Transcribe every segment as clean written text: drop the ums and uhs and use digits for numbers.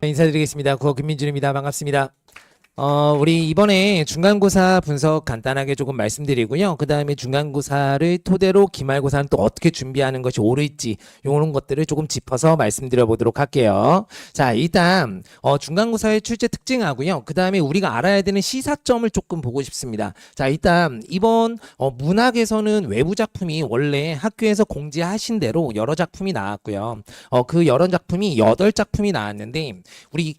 인사드리겠습니다. 국어 김민준입니다. 반갑습니다. 우리 이번에 중간고사 분석 간단하게 조금 말씀드리고요. 그 다음에 중간고사를 토대로 기말고사는 또 어떻게 준비하는 것이 옳을지 이런 것들을 조금 짚어서 말씀드려 보도록 할게요. 자, 일단 중간고사의 출제 특징하고요. 그 다음에 우리가 알아야 되는 시사점을 조금 보고 싶습니다. 자, 일단 이번 문학에서는 외부 작품이 원래 학교에서 공지하신 대로 여러 작품이 나왔고요. 그 여러 작품이 8작품이 나왔는데 우리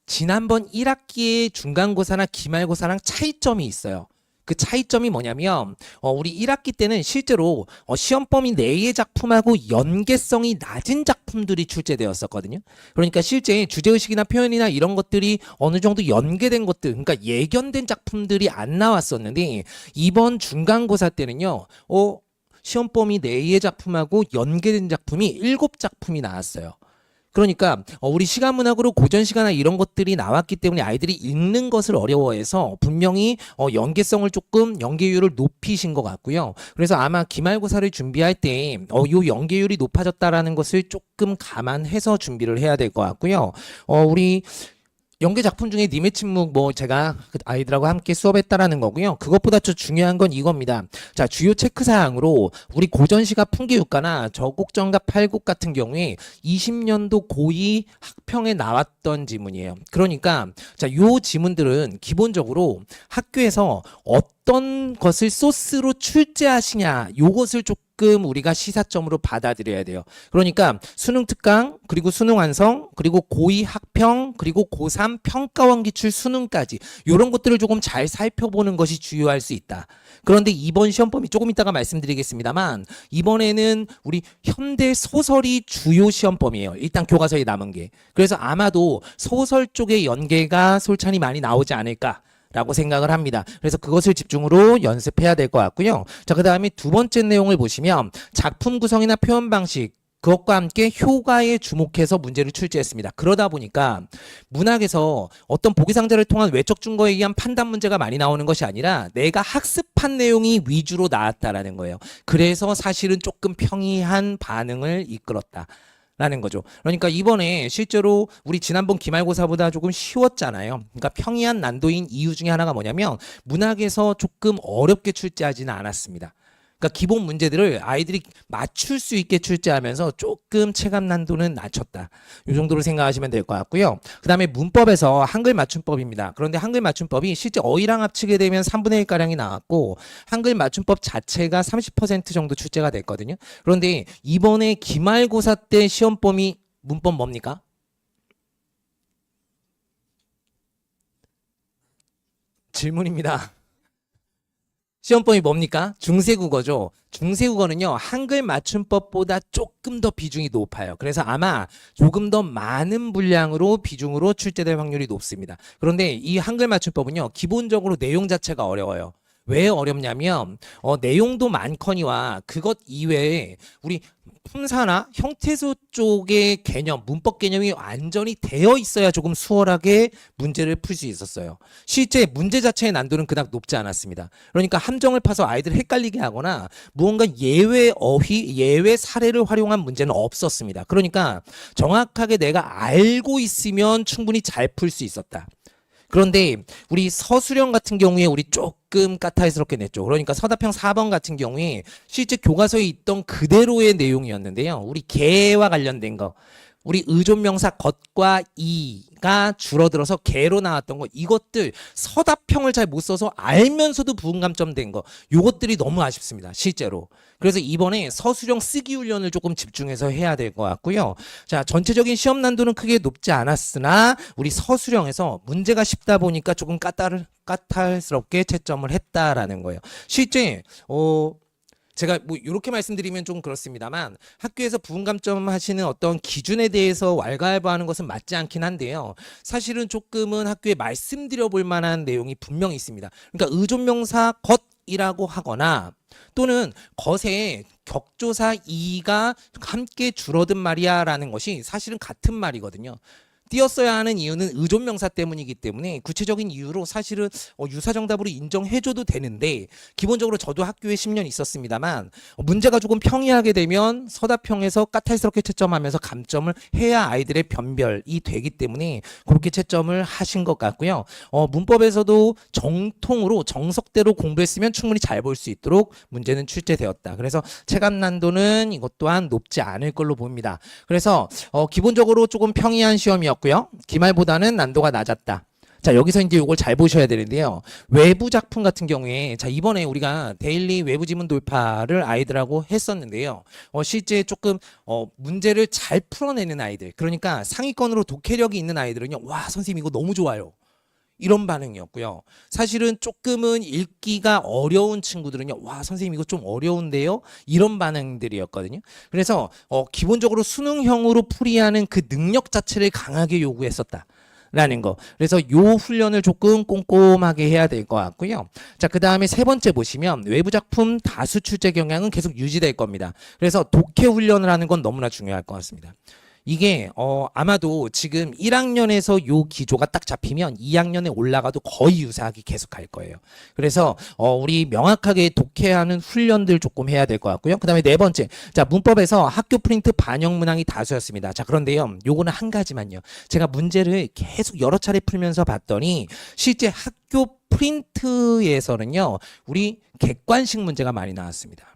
지난번 1학기의 중간고사나 기말고사랑 차이점이 있어요. 그 차이점이 뭐냐면 우리 1학기 때는 실제로 시험 범위 내의 작품하고 연계성이 낮은 작품들이 출제되었었거든요. 그러니까 실제 주제의식이나 표현이나 이런 것들이 어느 정도 연계된 것들, 그러니까 예견된 작품들이 안 나왔었는데 이번 중간고사 때는요. 시험 범위 내의 작품하고 연계된 작품이 7작품이 나왔어요. 그러니까 우리 시간문학으로 고전시가나 이런 것들이 나왔기 때문에 아이들이 읽는 것을 어려워해서 분명히 연계성을 조금 연계율을 높이신 것 같고요. 그래서 아마 기말고사를 준비할 때 요 연계율이 높아졌다라는 것을 조금 감안해서 준비를 해야 될 것 같고요. 우리 연계 작품 중에 님의 침묵 제가 아이들하고 함께 수업했다라는 거고요. 그것보다 더 중요한 건 이겁니다. 자, 주요 체크사항으로 우리 고전시가 풍기육가나 저곡정가 팔곡 같은 경우에 20년도 고2 학평에 나왔던 지문이에요. 그러니까 자, 요 지문들은 기본적으로 학교에서 어떤 것을 소스로 출제하시냐 요것을 조금 우리가 시사점으로 받아들여야 돼요. 그러니까 수능 특강 그리고 수능 완성 그리고 고2 학평 그리고 고3 평가원 기출 수능까지 이런 것들을 조금 잘 살펴보는 것이 주요할 수 있다. 그런데 이번 시험 범위 조금 이따가 말씀드리겠습니다만 이번에는 우리 현대 소설이 주요 시험 범위예요. 일단 교과서에 남은 게. 그래서 아마도 소설 쪽의 연계가 솔찬히 많이 나오지 않을까 라고 생각을 합니다. 그래서 그것을 집중으로 연습해야 될 것 같고요. 자, 그 다음에 두 번째 내용을 보시면 작품 구성이나 표현 방식 그것과 함께 효과에 주목해서 문제를 출제했습니다. 그러다 보니까 문학에서 어떤 보기상자를 통한 외적 증거에 의한 판단 문제가 많이 나오는 것이 아니라 내가 학습한 내용이 위주로 나왔다라는 거예요. 그래서 사실은 조금 평이한 반응을 이끌었다. 라는 거죠. 그러니까 이번에 실제로 우리 지난번 기말고사보다 조금 쉬웠잖아요. 그러니까 평이한 난도인 이유 중에 하나가 뭐냐면 문학에서 조금 어렵게 출제하지는 않았습니다. 그러니까 기본 문제들을 아이들이 맞출 수 있게 출제하면서 조금 체감 난도는 낮췄다. 이 정도로 생각하시면 될 것 같고요. 그 다음에 문법에서 한글 맞춤법입니다. 그런데 한글 맞춤법이 실제 어휘랑 합치게 되면 3분의 1가량이 나왔고 한글 맞춤법 자체가 30% 정도 출제가 됐거든요. 그런데 이번에 기말고사 때 시험 범위 문법 뭡니까? 질문입니다. 시험범위 뭡니까? 중세국어죠. 중세국어는요. 한글 맞춤법보다 조금 더 비중이 높아요. 그래서 아마 조금 더 많은 분량으로 비중으로 출제될 확률이 높습니다. 그런데 이 한글 맞춤법은요. 기본적으로 내용 자체가 어려워요. 왜 어렵냐면 내용도 많거니와 그것 이외에 우리 품사나 형태소 쪽의 개념, 문법 개념이 완전히 되어 있어야 조금 수월하게 문제를 풀 수 있었어요. 실제 문제 자체의 난도는 그닥 높지 않았습니다. 그러니까 함정을 파서 아이들을 헷갈리게 하거나 무언가 예외 어휘, 예외 사례를 활용한 문제는 없었습니다. 그러니까 정확하게 내가 알고 있으면 충분히 잘 풀 수 있었다. 그런데 우리 서술형 같은 경우에 우리 조금 까탈스럽게 냈죠. 그러니까 서답형 4번 같은 경우에 실제 교과서에 있던 그대로의 내용이었는데요. 우리 개와 관련된 거. 우리 의존명사 겉과 이가 줄어들어서 개로 나왔던 거 이것들 서답형을 잘 못 써서 알면서도 부응감점 된 거 이것들이 너무 아쉽습니다. 실제로. 그래서 이번에 서술형 쓰기 훈련을 조금 집중해서 해야 될 것 같고요. 자, 전체적인 시험 난도는 크게 높지 않았으나 우리 서술형에서 문제가 쉽다 보니까 조금 까탈스럽게 채점을 했다라는 거예요. 실제 제가 이렇게 말씀드리면 좀 그렇습니다만 학교에서 부응감점 하시는 어떤 기준에 대해서 왈가왈부하는 것은 맞지 않긴 한데요. 사실은 조금은 학교에 말씀드려 볼 만한 내용이 분명히 있습니다. 그러니까 의존명사 겉이라고 하거나 또는 것에 격조사 이가 함께 줄어든 말이야 라는 것이 사실은 같은 말이거든요. 띄었어야 하는 이유는 의존명사 때문이기 때문에 구체적인 이유로 사실은 유사정답으로 인정해줘도 되는데, 기본적으로 저도 학교에 10년 있었습니다만 문제가 조금 평이하게 되면 서답형에서 까탈스럽게 채점하면서 감점을 해야 아이들의 변별이 되기 때문에 그렇게 채점을 하신 것 같고요. 문법에서도 정통으로 정석대로 공부했으면 충분히 잘 볼 수 있도록 문제는 출제되었다. 그래서 체감 난도는 이것 또한 높지 않을 걸로 봅니다. 그래서 기본적으로 조금 평이한 시험이었고요. 기말보다는 난도가 낮았다. 자, 여기서 이제 이걸 잘 보셔야 되는데요. 외부 작품 같은 경우에, 자, 이번에 우리가 데일리 외부 지문 돌파를 아이들하고 했었는데요. 실제 조금 문제를 잘 풀어내는 아이들, 그러니까 상위권으로 독해력이 있는 아이들은요, 와, 선생님 이거 너무 좋아요, 이런 반응이었고요. 사실은 조금은 읽기가 어려운 친구들은요, 와, 선생님 이거 좀 어려운데요, 이런 반응들이었거든요. 그래서 기본적으로 수능형으로 풀이하는 그 능력 자체를 강하게 요구했었다 라는 거. 그래서 요 훈련을 조금 꼼꼼하게 해야 될 것 같고요. 자, 그 다음에 세 번째 보시면 외부 작품 다수 출제 경향은 계속 유지될 겁니다. 그래서 독해 훈련을 하는 건 너무나 중요할 것 같습니다. 이게 아마도 지금 1학년에서 요 기조가 딱 잡히면 2학년에 올라가도 거의 유사하게 계속 갈 거예요. 그래서 우리 명확하게 독해하는 훈련들 조금 해야 될 것 같고요. 그 다음에 네 번째, 자, 문법에서 학교 프린트 반영 문항이 다수였습니다. 자, 그런데요, 요거는 한 가지만요. 제가 문제를 계속 여러 차례 풀면서 봤더니 실제 학교 프린트에서는요, 우리 객관식 문제가 많이 나왔습니다.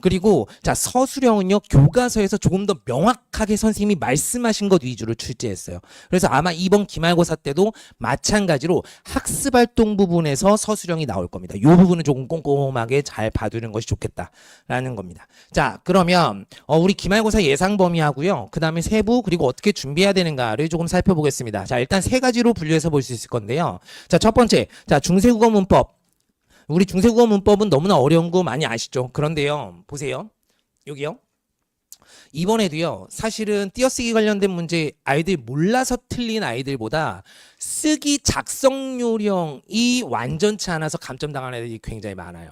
그리고 자, 서술형은요, 교과서에서 조금 더 명확하게 선생님이 말씀하신 것 위주로 출제했어요. 그래서 아마 이번 기말고사 때도 마찬가지로 학습활동 부분에서 서술형이 나올 겁니다. 이 부분은 조금 꼼꼼하게 잘 봐두는 것이 좋겠다라는 겁니다. 자, 그러면 우리 기말고사 예상 범위하고요, 그 다음에 세부, 그리고 어떻게 준비해야 되는가를 조금 살펴보겠습니다. 자, 일단 세 가지로 분류해서 볼 수 있을 건데요. 자, 첫 번째, 자, 중세국어 문법. 우리 중세국어 문법은 너무나 어려운 거 많이 아시죠? 그런데요, 보세요. 여기요. 이번에도요, 사실은 띄어쓰기 관련된 문제 아이들 몰라서 틀린 아이들보다 쓰기 작성 요령이 완전치 않아서 감점당하는 애들이 굉장히 많아요.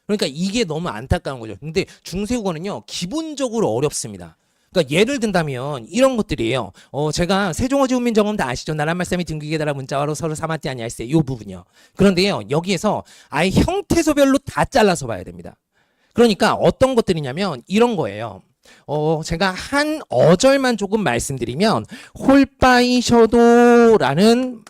그러니까 이게 너무 안타까운 거죠. 근데 중세국어는요, 기본적으로 어렵습니다. 그러니까 예를 든다면 이런 것들이에요. 제가 세종어지 훈민정음 다 아시죠? 나란 말씀이 등기게 달아 문자와로 서로 삼았지 아니하시세, 요 부분이요. 그런데요, 여기에서 아예 형태소별로 다 잘라서 봐야 됩니다. 그러니까 어떤 것들이냐면 이런 거예요. 제가 한 어절만 조금 말씀드리면, 홀바이셔도라는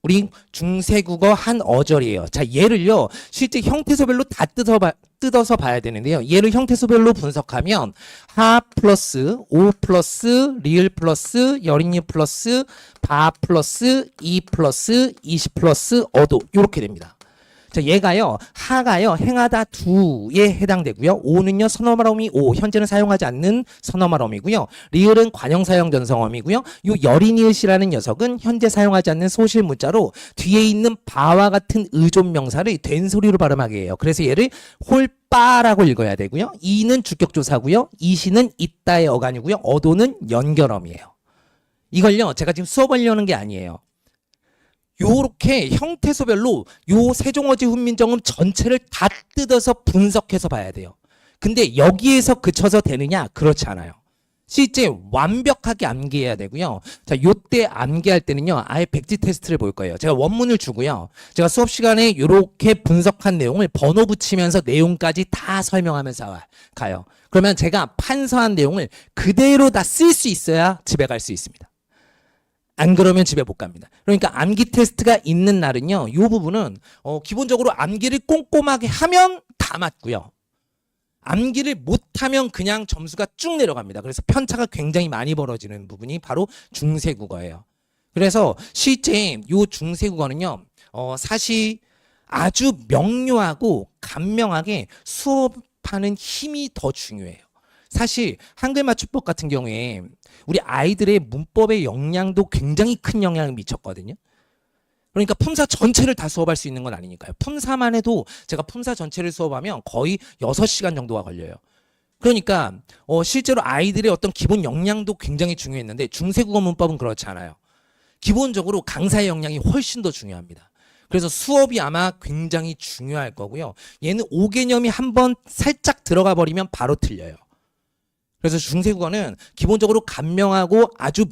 우리 중세국어 한 어절이에요. 자, 얘를요, 실제 형태소별로 다 뜯어서 봐야 되는데요. 얘를 형태소별로 분석하면 하 플러스 오 플러스 리을 플러스 여린이 플러스 바 플러스 이 플러스 이시 플러스 어도, 이렇게 됩니다. 자, 얘가요, 하가요, 행하다 두에 해당되고요. 오는요, 선어말어미 오, 현재는 사용하지 않는 선어말어미고요. 리을은 관형사형 전성어미고요. 요 여린이을이라는 녀석은 현재 사용하지 않는 소실 문자로 뒤에 있는 바와 같은 의존명사를 된소리로 발음하게 해요. 그래서 얘를 홀바라고 읽어야 되고요. 이는 주격조사고요. 이시는 있다의 어간이고요. 어도는 연결어미예요. 이걸요, 제가 지금 수업하려는 게 아니에요. 요렇게 형태소별로 요 세종어지 훈민정음 전체를 다 뜯어서 분석해서 봐야 돼요. 근데 여기에서 그쳐서 되느냐? 그렇지 않아요. 실제 완벽하게 암기해야 되고요. 자, 요때 암기할 때는요, 아예 백지 테스트를 볼 거예요. 제가 원문을 주고요, 제가 수업 시간에 요렇게 분석한 내용을 번호 붙이면서 내용까지 다 설명하면서 가요. 그러면 제가 판서한 내용을 그대로 다 쓸 수 있어야 집에 갈 수 있습니다. 안 그러면 집에 못 갑니다. 그러니까 암기 테스트가 있는 날은요, 이 부분은 기본적으로 암기를 꼼꼼하게 하면 다 맞고요. 암기를 못하면 그냥 점수가 쭉 내려갑니다. 그래서 편차가 굉장히 많이 벌어지는 부분이 바로 중세국어예요. 그래서 실제 이 중세국어는요, 사실 아주 명료하고 간명하게 수업하는 힘이 더 중요해요. 사실 한글 맞춤법 같은 경우에 우리 아이들의 문법의 역량도 굉장히 큰 영향을 미쳤거든요. 그러니까 품사 전체를 다 수업할 수 있는 건 아니니까요. 품사만 해도 제가 품사 전체를 수업하면 거의 6시간 정도가 걸려요. 그러니까 실제로 아이들의 어떤 기본 역량도 굉장히 중요했는데 중세국어 문법은 그렇지 않아요. 기본적으로 강사의 역량이 훨씬 더 중요합니다. 그래서 수업이 아마 굉장히 중요할 거고요. 얘는 5개념이 한번 살짝 들어가 버리면 바로 틀려요. 그래서 중세국어는 기본적으로 간명하고 아주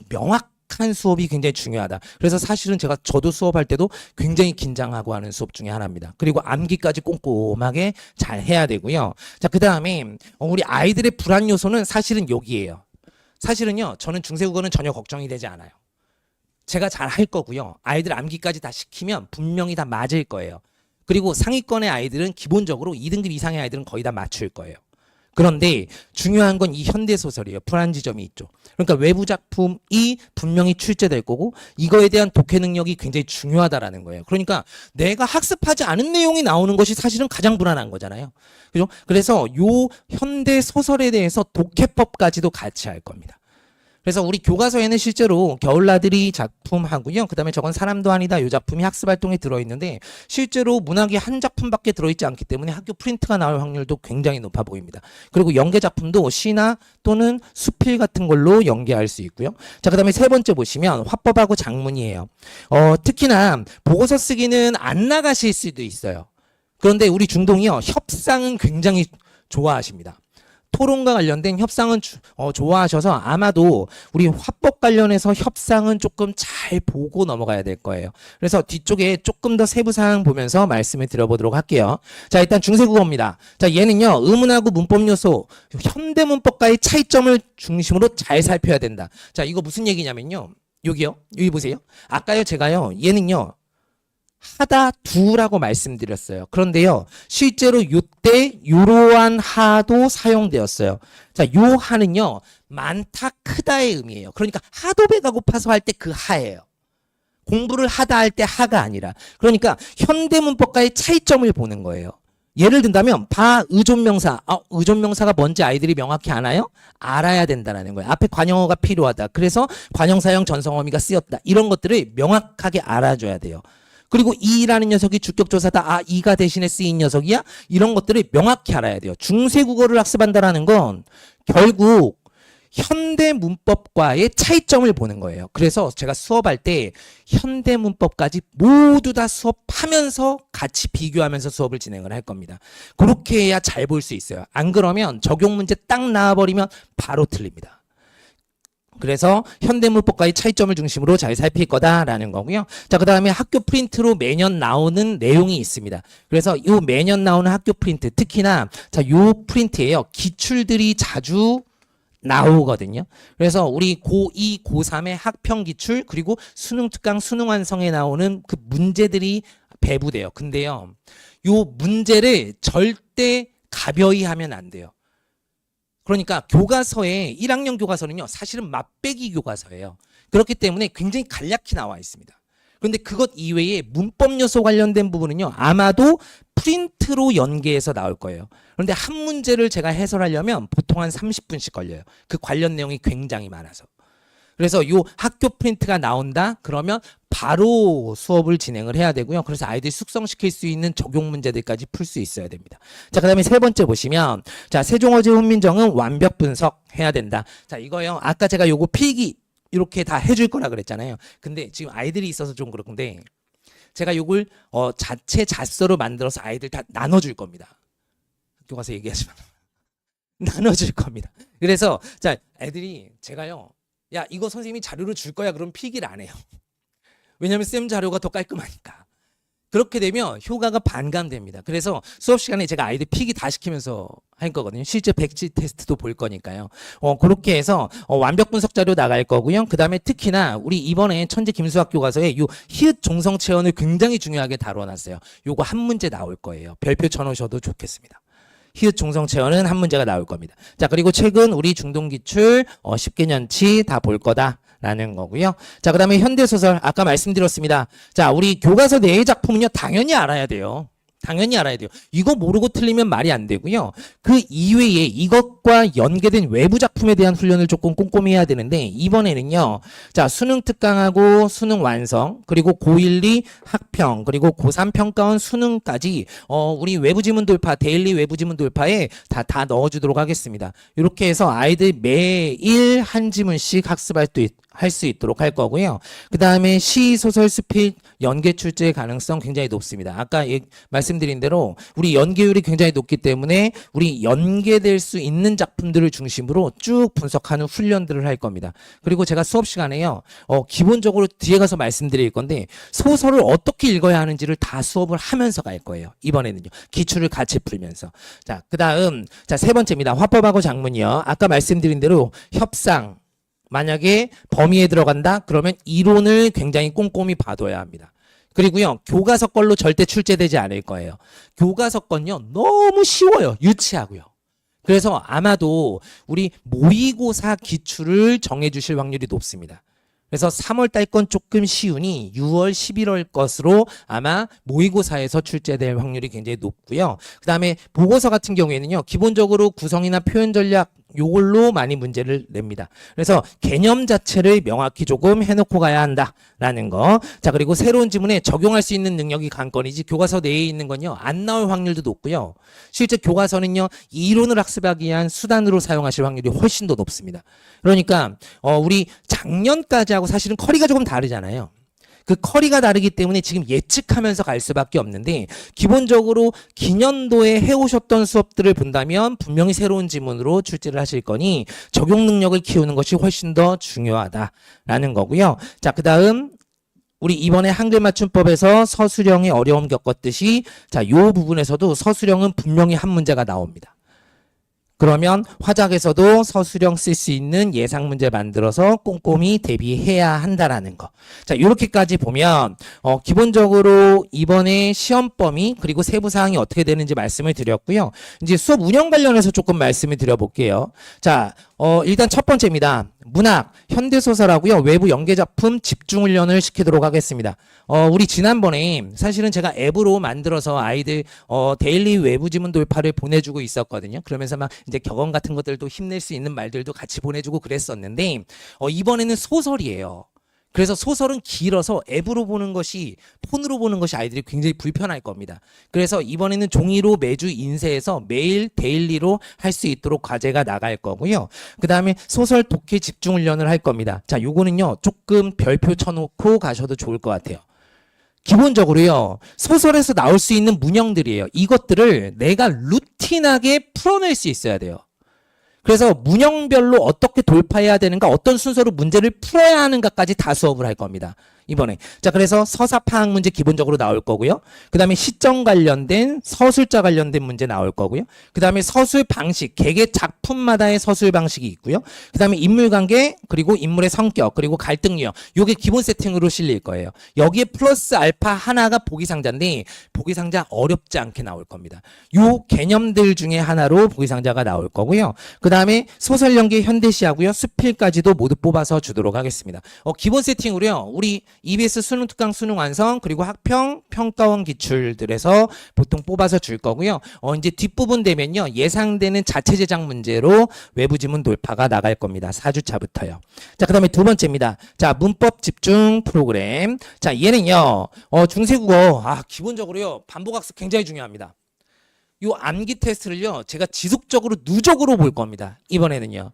명확한 수업이 굉장히 중요하다. 그래서 사실은 저도 수업할 때도 굉장히 긴장하고 하는 수업 중에 하나입니다. 그리고 암기까지 꼼꼼하게 잘 해야 되고요. 자, 그 다음에 우리 아이들의 불안 요소는 사실은 여기에요. 사실은요, 저는 중세국어는 전혀 걱정이 되지 않아요. 제가 잘 할 거고요. 아이들 암기까지 다 시키면 분명히 다 맞을 거예요. 그리고 상위권의 아이들은 기본적으로 2등급 이상의 아이들은 거의 다 맞출 거예요. 그런데 중요한 건 이 현대소설이에요. 불안 지점이 있죠. 그러니까 외부 작품이 분명히 출제될 거고 이거에 대한 독해 능력이 굉장히 중요하다라는 거예요. 그러니까 내가 학습하지 않은 내용이 나오는 것이 사실은 가장 불안한 거잖아요. 그죠? 그래서 요 현대소설에 대해서 독해법까지도 같이 할 겁니다. 그래서 우리 교과서에는 실제로 겨울나들이 작품하고요. 그다음에 저건 사람도 아니다. 이 작품이 학습활동에 들어있는데 실제로 문학이 한 작품밖에 들어있지 않기 때문에 학교 프린트가 나올 확률도 굉장히 높아 보입니다. 그리고 연계 작품도 시나 또는 수필 같은 걸로 연계할 수 있고요. 자, 그다음에 세 번째 보시면 화법하고 작문이에요. 특히나 보고서 쓰기는 안 나가실 수도 있어요. 그런데 우리 중동이요. 협상은 굉장히 좋아하십니다. 토론과 관련된 협상은 좋아하셔서 아마도 우리 화법 관련해서 협상은 조금 잘 보고 넘어가야 될 거예요. 그래서 뒤쪽에 조금 더 세부사항 보면서 말씀을 드려보도록 할게요. 자, 일단 중세국어입니다. 자, 얘는요, 의문하고 문법 요소, 현대문법과의 차이점을 중심으로 잘 살펴야 된다. 자, 이거 무슨 얘기냐면요. 여기요. 여기 보세요. 아까요, 제가요, 얘는요, 하다 두라고 말씀드렸어요. 그런데요, 실제로 요때 요러한 하도 사용되었어요. 자, 요 하는요, 많다 크다의 의미예요. 그러니까 하도 배가 고파서 할 때 그 하예요. 공부를 하다 할 때 하가 아니라. 그러니까 현대문법과의 차이점을 보는 거예요. 예를 든다면 바 의존명사, 의존명사가 뭔지 아이들이 명확히 아나요? 알아야 된다는 거예요. 앞에 관용어가 필요하다. 그래서 관용사형 전성어미가 쓰였다. 이런 것들을 명확하게 알아줘야 돼요. 그리고 이라는 녀석이 주격조사다. 이가 대신에 쓰인 녀석이야? 이런 것들을 명확히 알아야 돼요. 중세국어를 학습한다라는 건 결국 현대문법과의 차이점을 보는 거예요. 그래서 제가 수업할 때 현대문법까지 모두 다 수업하면서 같이 비교하면서 수업을 진행을 할 겁니다. 그렇게 해야 잘 볼 수 있어요. 안 그러면 적용 문제 딱 나와버리면 바로 틀립니다. 그래서 현대문법과의 차이점을 중심으로 잘 살필 거다라는 거고요. 자, 그 다음에 학교 프린트로 매년 나오는 내용이 있습니다. 그래서 이 매년 나오는 학교 프린트, 특히나 자, 요 프린트에요. 기출들이 자주 나오거든요. 그래서 우리 고2, 고3의 학평 기출, 그리고 수능 특강, 수능 완성에 나오는 그 문제들이 배부돼요. 근데요, 요 문제를 절대 가벼이 하면 안 돼요. 그러니까 교과서에 1학년 교과서는요, 사실은 맛배기 교과서예요. 그렇기 때문에 굉장히 간략히 나와 있습니다. 그런데 그것 이외에 문법 요소 관련된 부분은요, 아마도 프린트로 연계해서 나올 거예요. 그런데 한 문제를 제가 해설하려면 보통 한 30분씩 걸려요. 그 관련 내용이 굉장히 많아서. 그래서 요 학교 프린트가 나온다? 그러면 바로 수업을 진행을 해야 되고요. 그래서 아이들 숙성시킬 수 있는 적용 문제들까지 풀 수 있어야 됩니다. 자, 그 다음에 세 번째 보시면, 자, 세종어제 훈민정음 완벽 분석해야 된다. 자, 이거요. 아까 제가 요거 필기 이렇게 다 해줄 거라 그랬잖아요. 근데 지금 아이들이 있어서 좀 그런데 제가 요걸 자체 자서로 만들어서 아이들 다 나눠줄 겁니다. 교과서 얘기하지 마. 나눠줄 겁니다. 그래서 자, 애들이 제가요, 야, 이거 선생님이 자료로 줄 거야. 그럼 필기를 안 해요. 왜냐하면 쌤 자료가 더 깔끔하니까. 그렇게 되면 효과가 반감됩니다. 그래서 수업 시간에 제가 아이들 필기 다 시키면서 할 거거든요. 실제 백지 테스트도 볼 거니까요. 그렇게 해서 완벽 분석 자료 나갈 거고요. 그 다음에 특히나 우리 이번에 천재 김수학 교과서에 요 히읗 종성 체언을 굉장히 중요하게 다뤄놨어요. 요거 한 문제 나올 거예요. 별표 쳐놓으셔도 좋겠습니다. 히읗 종성 체언은 한 문제가 나올 겁니다. 자, 그리고 최근 우리 중동 기출 10개년치 다 볼 거다라는 거고요. 자, 그다음에 현대소설 아까 말씀드렸습니다. 자, 우리 교과서 내의 작품은요, 당연히 알아야 돼요. 당연히 알아야 돼요. 이거 모르고 틀리면 말이 안 되고요. 그 이외에 이것과 연계된 외부 작품에 대한 훈련을 조금 꼼꼼히 해야 되는데, 이번에는요, 자, 수능 특강하고 수능 완성, 그리고 고1, 2 학평, 그리고 고3 평가원 수능까지 우리 외부 지문 돌파, 데일리 외부 지문 돌파에 다 넣어주도록 하겠습니다. 이렇게 해서 아이들 매일 한 지문씩 할 수 있도록 할 거고요. 그 다음에 시, 소설, 수필, 연계 출제 가능성 굉장히 높습니다. 아까 말씀드린 대로 우리 연계율이 굉장히 높기 때문에 우리 연계될 수 있는 작품들을 중심으로 쭉 분석하는 훈련들을 할 겁니다. 그리고 제가 수업 시간에요, 기본적으로 뒤에 가서 말씀드릴 건데 소설을 어떻게 읽어야 하는지를 다 수업을 하면서 갈 거예요. 이번에는요. 기출을 같이 풀면서. 자, 그 다음, 자, 세 번째입니다. 화법하고 작문이요. 아까 말씀드린 대로 협상. 만약에 범위에 들어간다? 그러면 이론을 굉장히 꼼꼼히 봐둬야 합니다. 그리고요, 교과서권로 절대 출제되지 않을 거예요. 교과서권요, 너무 쉬워요. 유치하고요. 그래서 아마도 우리 모의고사 기출을 정해주실 확률이 높습니다. 그래서 3월 달 건 조금 쉬우니 6월, 11월 것으로 아마 모의고사에서 출제될 확률이 굉장히 높고요. 그 다음에 보고서 같은 경우에는요, 기본적으로 구성이나 표현 전략 요걸로 많이 문제를 냅니다. 그래서 개념 자체를 명확히 조금 해놓고 가야 한다라는 거. 자, 그리고 새로운 지문에 적용할 수 있는 능력이 관건이지 교과서 내에 있는 건요, 안 나올 확률도 높고요. 실제 교과서는요, 이론을 학습하기 위한 수단으로 사용하실 확률이 훨씬 더 높습니다. 그러니까 우리 작년까지 하고 사실은 커리가 조금 다르잖아요. 그 커리가 다르기 때문에 지금 예측하면서 갈 수밖에 없는데, 기본적으로 기년도에 해오셨던 수업들을 본다면 분명히 새로운 지문으로 출제를 하실 거니 적용 능력을 키우는 것이 훨씬 더 중요하다라는 거고요. 자, 그 다음 우리 이번에 한글 맞춤법에서 서술형의 어려움 겪었듯이, 자, 요 부분에서도 서술형은 분명히 한 문제가 나옵니다. 그러면 화작에서도 서술형 쓸 수 있는 예상 문제 만들어서 꼼꼼히 대비해야 한다라는 거. 자, 이렇게까지 보면 기본적으로 이번에 시험 범위 그리고 세부 사항이 어떻게 되는지 말씀을 드렸고요. 이제 수업 운영 관련해서 조금 말씀을 드려볼게요. 자, 일단 첫 번째입니다. 문학, 현대소설하고요, 외부 연계작품 집중훈련을 시키도록 하겠습니다. 우리 지난번에 사실은 제가 앱으로 만들어서 아이들 데일리 외부 지문 돌파를 보내주고 있었거든요. 그러면서 막 이제 격언 같은 것들도 힘낼 수 있는 말들도 같이 보내주고 그랬었는데, 이번에는 소설이에요. 그래서 소설은 길어서 앱으로 보는 것이, 폰으로 보는 것이 아이들이 굉장히 불편할 겁니다. 그래서 이번에는 종이로 매주 인쇄해서 매일 데일리로 할 수 있도록 과제가 나갈 거고요. 그 다음에 소설 독해 집중 훈련을 할 겁니다. 자, 요거는요, 조금 별표 쳐놓고 가셔도 좋을 것 같아요. 기본적으로요, 소설에서 나올 수 있는 문형들이에요. 이것들을 내가 루틴하게 풀어낼 수 있어야 돼요. 그래서 문형별로 어떻게 돌파해야 되는가, 어떤 순서로 문제를 풀어야 하는가까지 다 수업을 할 겁니다. 이번에. 자, 그래서 서사 파악 문제 기본적으로 나올 거고요. 그 다음에 시점 관련된, 서술자 관련된 문제 나올 거고요. 그 다음에 서술 방식, 개개 작품마다의 서술 방식이 있고요. 그 다음에 인물 관계, 그리고 인물의 성격, 그리고 갈등 유형. 요게 기본 세팅으로 실릴 거예요. 여기에 플러스 알파 하나가 보기상자인데, 보기상자 어렵지 않게 나올 겁니다. 요 개념들 중에 하나로 보기상자가 나올 거고요. 그 다음에 소설 연계 현대시하고요, 수필까지도 모두 뽑아서 주도록 하겠습니다. 기본 세팅으로요, 우리 EBS 수능 특강 수능 완성, 그리고 학평 평가원 기출들에서 보통 뽑아서 줄 거고요. 이제 뒷부분 되면요, 예상되는 자체 제작 문제로 외부 지문 돌파가 나갈 겁니다. 4주차부터요. 자, 그 다음에 두 번째입니다. 자, 문법 집중 프로그램. 자, 얘는요, 중세국어, 기본적으로요, 반복학습 굉장히 중요합니다. 요 암기 테스트를요, 제가 지속적으로 누적으로 볼 겁니다. 이번에는요.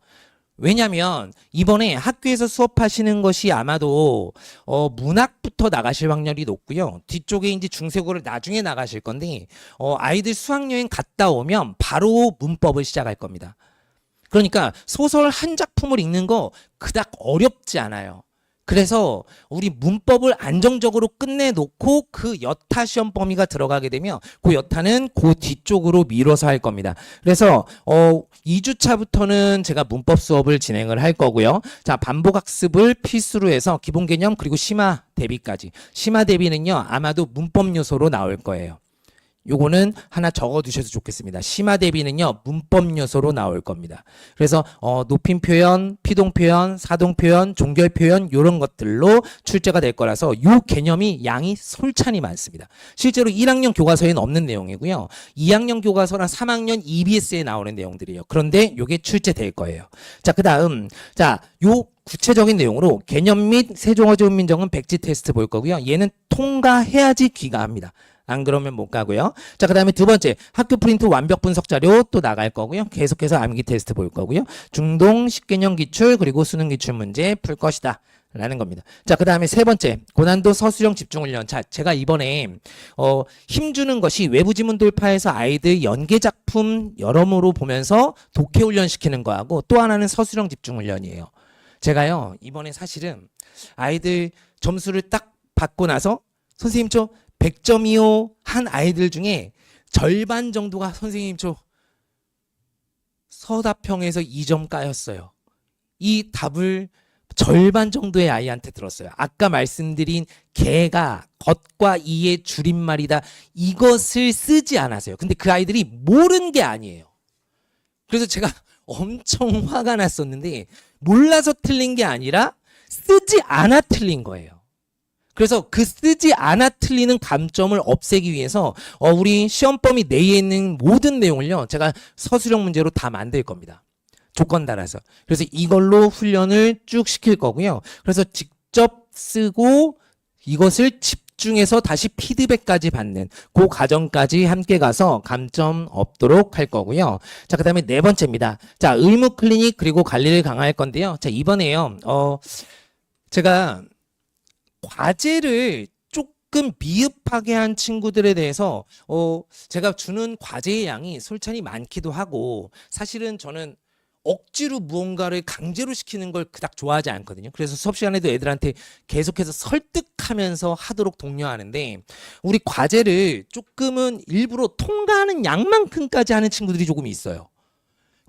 왜냐면 이번에 학교에서 수업하시는 것이 아마도 문학부터 나가실 확률이 높고요. 뒤쪽에 이제 중세국어를 나중에 나가실 건데, 아이들 수학여행 갔다 오면 바로 문법을 시작할 겁니다. 그러니까 소설 한 작품을 읽는 거 그닥 어렵지 않아요. 그래서 우리 문법을 안정적으로 끝내놓고 그 여타 시험 범위가 들어가게 되면 그 여타는 그 뒤쪽으로 미뤄서 할 겁니다. 그래서 2주차부터는 제가 문법 수업을 진행을 할 거고요. 자, 반복학습을 필수로 해서 기본 개념 그리고 심화 대비까지. 심화 대비는요, 아마도 문법 요소로 나올 거예요. 요거는 하나 적어 두셔도 좋겠습니다. 심화 대비는요, 문법 요소로 나올 겁니다. 그래서 높임 표현, 피동 표현, 사동 표현, 종결 표현 요런 것들로 출제가 될 거라서 요 개념이 양이 솔찬히 많습니다. 실제로 1학년 교과서에는 없는 내용이고요. 2학년 교과서랑 3학년 EBS에 나오는 내용들이에요. 그런데 요게 출제될 거예요. 자, 그다음 자, 요 구체적인 내용으로 개념 및 세종어제문민정음 백지 테스트 볼 거고요. 얘는 통과해야지 귀가합니다. 안 그러면 못 가고요. 자, 그 다음에 두 번째, 학교 프린트 완벽 분석 자료 또 나갈 거고요. 계속해서 암기 테스트 볼 거고요. 중동, 식개념 기출, 그리고 수능 기출 문제 풀 것이다. 라는 겁니다. 자, 그 다음에 세 번째, 고난도 서술형 집중훈련. 자, 제가 이번에, 힘주는 것이 외부 지문 돌파해서 아이들 연계 작품 여러모로 보면서 독해훈련 시키는 거하고 또 하나는 서술형 집중훈련이에요. 제가요, 이번에 사실은 아이들 점수를 딱 받고 나서 선생님 저 100점이요 한 아이들 중에 절반 정도가 선생님 저 서답형에서 2점 까였어요. 이 답을 절반 정도의 아이한테 들었어요. 아까 말씀드린 개가 겉과 이의 줄임말이다. 이것을 쓰지 않았어요. 근데 그 아이들이 모르는 게 아니에요. 그래서 제가 엄청 화가 났었는데 몰라서 틀린 게 아니라 쓰지 않아 틀린 거예요. 그래서 그 쓰지 않아 틀리는 감점을 없애기 위해서 우리 시험 범위 내에 있는 모든 내용을요. 제가 서술형 문제로 다 만들 겁니다. 조건 달아서. 그래서 이걸로 훈련을 쭉 시킬 거고요. 그래서 직접 쓰고 이것을 집중해서 다시 피드백까지 받는 그 과정까지 함께 가서 감점 없도록 할 거고요. 자, 그다음에 네 번째입니다. 자, 의무 클리닉 그리고 관리를 강화할 건데요. 자, 이번에요. 제가 과제를 조금 미흡하게 한 친구들에 대해서 제가 주는 과제의 양이 솔찬히 많기도 하고 사실은 저는 억지로 무언가를 강제로 시키는 걸 그닥 좋아하지 않거든요. 그래서 수업 시간에도 애들한테 계속해서 설득하면서 하도록 독려하는데 우리 과제를 조금은 일부러 통과하는 양만큼까지 하는 친구들이 조금 있어요.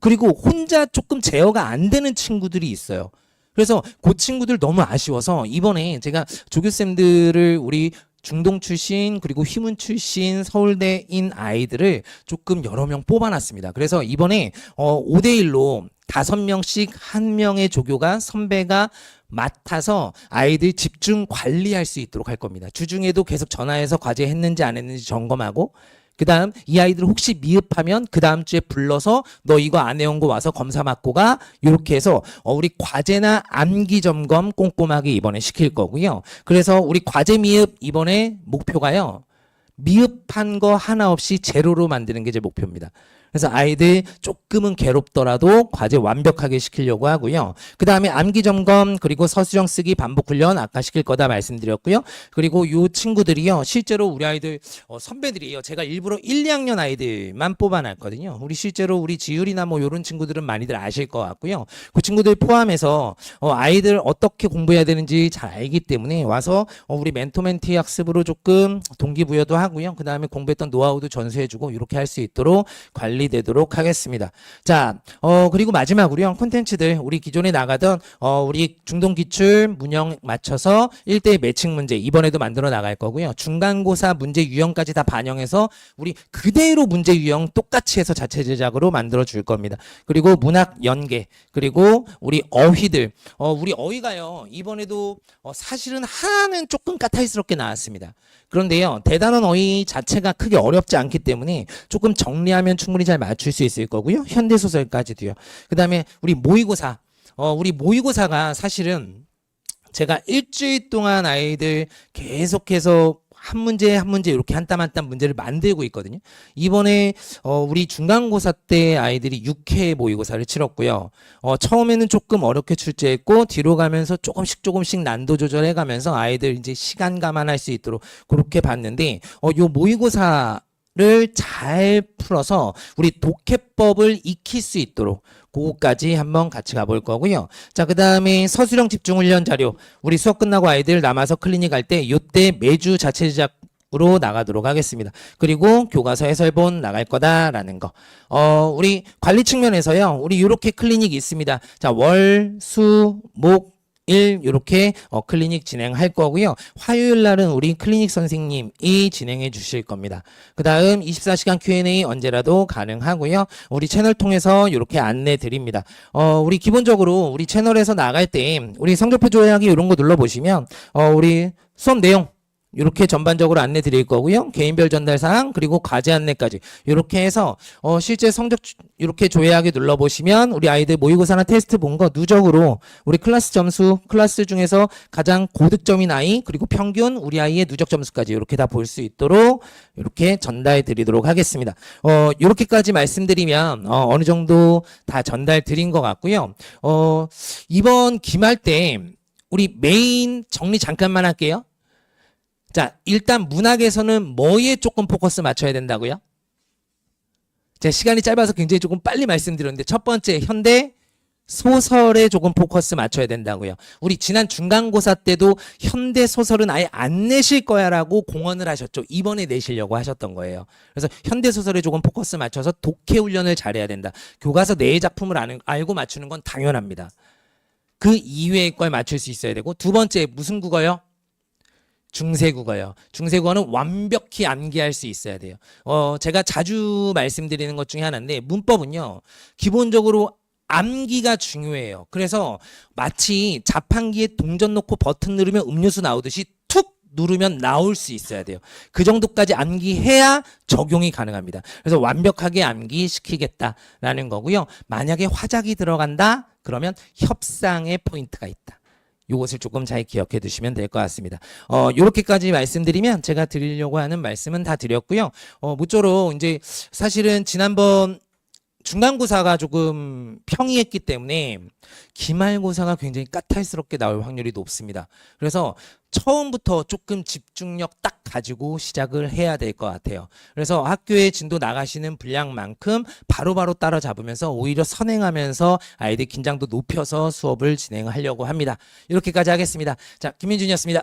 그리고 혼자 조금 제어가 안 되는 친구들이 있어요. 그래서 그 친구들 너무 아쉬워서 이번에 제가 조교쌤들을 우리 중동 출신 그리고 휘문 출신 서울대인 아이들을 조금 여러 명 뽑아놨습니다. 그래서 이번에 5대1로 5명씩 한 명의 조교가 선배가 맡아서 아이들 집중 관리할 수 있도록 할 겁니다. 주중에도 계속 전화해서 과제 했는지 안 했는지 점검하고 그 다음 이 아이들 혹시 미흡하면 그 다음 주에 불러서 너 이거 안 해온 거 와서 검사 받고 가 이렇게 해서 우리 과제나 암기 점검 꼼꼼하게 이번에 시킬 거고요. 그래서 우리 과제 미흡 이번에 목표가요. 미흡한 거 하나 없이 제로로 만드는 게 제 목표입니다. 그래서 아이들 조금은 괴롭더라도 과제 완벽하게 시키려고 하고요. 그 다음에 암기 점검 그리고 서술형 쓰기 반복 훈련 아까 시킬 거다 말씀드렸고요. 그리고 요 친구들이요. 실제로 우리 아이들 선배들이에요. 제가 일부러 1, 2학년 아이들만 뽑아놨거든요. 우리 실제로 우리 지율이나 뭐 요런 친구들은 많이들 아실 것 같고요. 그 친구들 포함해서 아이들 어떻게 공부해야 되는지 잘 알기 때문에 와서 우리 멘토 멘티 학습으로 조금 동기부여도 하고요. 그 다음에 공부했던 노하우도 전수해주고 이렇게 할 수 있도록 관리되도록 하겠습니다. 자, 그리고 마지막으로요. 콘텐츠들 우리 기존에 나가던 우리 중동 기출 문형 맞춰서 1대1 매칭 문제 이번에도 만들어 나갈 거고요. 중간고사 문제 유형까지 다 반영해서 우리 그대로 문제 유형 똑같이 해서 자체 제작으로 만들어 줄 겁니다. 그리고 문학 연계 그리고 우리 어휘들 우리 어휘가요. 이번에도 사실은 하나는 조금 까탈스럽게 나왔습니다. 그런데요. 대단원 어휘 자체가 크게 어렵지 않기 때문에 조금 정리하면 충분히 잘 맞출 수 있을 거고요. 현대소설까지도요. 그 다음에 우리 모의고사. 우리 모의고사가 사실은 제가 일주일 동안 아이들 계속해서 한 문제 한 문제 이렇게 한 땀 한 땀 문제를 만들고 있거든요. 이번에 우리 중간고사 때 아이들이 6회 모의고사를 치렀고요. 처음에는 조금 어렵게 출제했고 뒤로 가면서 조금씩 난도 조절해가면서 아이들 이제 시간 감안할 수 있도록 그렇게 봤는데 요 모의고사 를 잘 풀어서 우리 독해법을 익힐 수 있도록 그거까지 한번 같이 가볼 거고요. 자, 그 다음에 서술형 집중훈련 자료 우리 수업 끝나고 아이들 남아서 클리닉 할 때 요때 매주 자체 제작으로 나가도록 하겠습니다. 그리고 교과서 해설본 나갈 거다라는 거. 우리 관리 측면에서요. 우리 요렇게 클리닉이 있습니다. 자, 월, 수, 목 이렇게 클리닉 진행할 거고요. 화요일 날은 우리 클리닉 선생님이 진행해 주실 겁니다. 그 다음 24시간 Q&A 언제라도 가능하고요. 우리 채널 통해서 이렇게 안내 드립니다. 우리 기본적으로 우리 채널에서 나갈 때 우리 성적표 조회하기 이런 거 눌러보시면 우리 수업 내용 이렇게 전반적으로 안내 드릴 거고요. 개인별 전달 사항 그리고 과제 안내까지 이렇게 해서 실제 성적 이렇게 조회하기 눌러보시면 우리 아이들 모의고사나 테스트 본 거 누적으로 우리 클래스 점수 클래스 중에서 가장 고득점인 아이 그리고 평균 우리 아이의 누적 점수까지 이렇게 다 볼 수 있도록 이렇게 전달 드리도록 하겠습니다. 이렇게까지 말씀드리면 어느 정도 다 전달 드린 것 같고요. 이번 기말 때 우리 메인 정리 잠깐만 할게요. 자, 일단 문학에서는 뭐에 조금 포커스 맞춰야 된다고요? 제가 시간이 짧아서 굉장히 조금 빨리 말씀드렸는데 첫 번째 현대 소설에 조금 포커스 맞춰야 된다고요. 우리 지난 중간고사 때도 현대 소설은 아예 안 내실 거야라고 공언을 하셨죠. 이번에 내시려고 하셨던 거예요. 그래서 현대 소설에 조금 포커스 맞춰서 독해 훈련을 잘해야 된다. 교과서 내의 작품을 알고 맞추는 건 당연합니다. 그 이외의 걸 맞출 수 있어야 되고 두 번째 무슨 국어요? 중세국어요. 중세국어는 완벽히 암기할 수 있어야 돼요. 제가 자주 말씀드리는 것 중에 하나인데 문법은요. 기본적으로 암기가 중요해요. 그래서 마치 자판기에 동전 놓고 버튼 누르면 음료수 나오듯이 툭 누르면 나올 수 있어야 돼요. 그 정도까지 암기해야 적용이 가능합니다. 그래서 완벽하게 암기시키겠다라는 거고요. 만약에 화작이 들어간다? 그러면 협상의 포인트가 있다. 요것을 조금 잘 기억해 두시면 될 것 같습니다. 요렇게까지 말씀드리면 제가 드리려고 하는 말씀은 다 드렸고요. 모쪼록 이제 사실은 지난번 중간고사가 조금 평이했기 때문에 기말고사가 굉장히 까탈스럽게 나올 확률이 높습니다. 그래서 처음부터 조금 집중력 딱 가지고 시작을 해야 될 것 같아요. 그래서 학교에 진도 나가시는 분량만큼 바로바로 따라잡으면서 오히려 선행하면서 아이들 긴장도 높여서 수업을 진행하려고 합니다. 이렇게까지 하겠습니다. 자, 김민준이었습니다.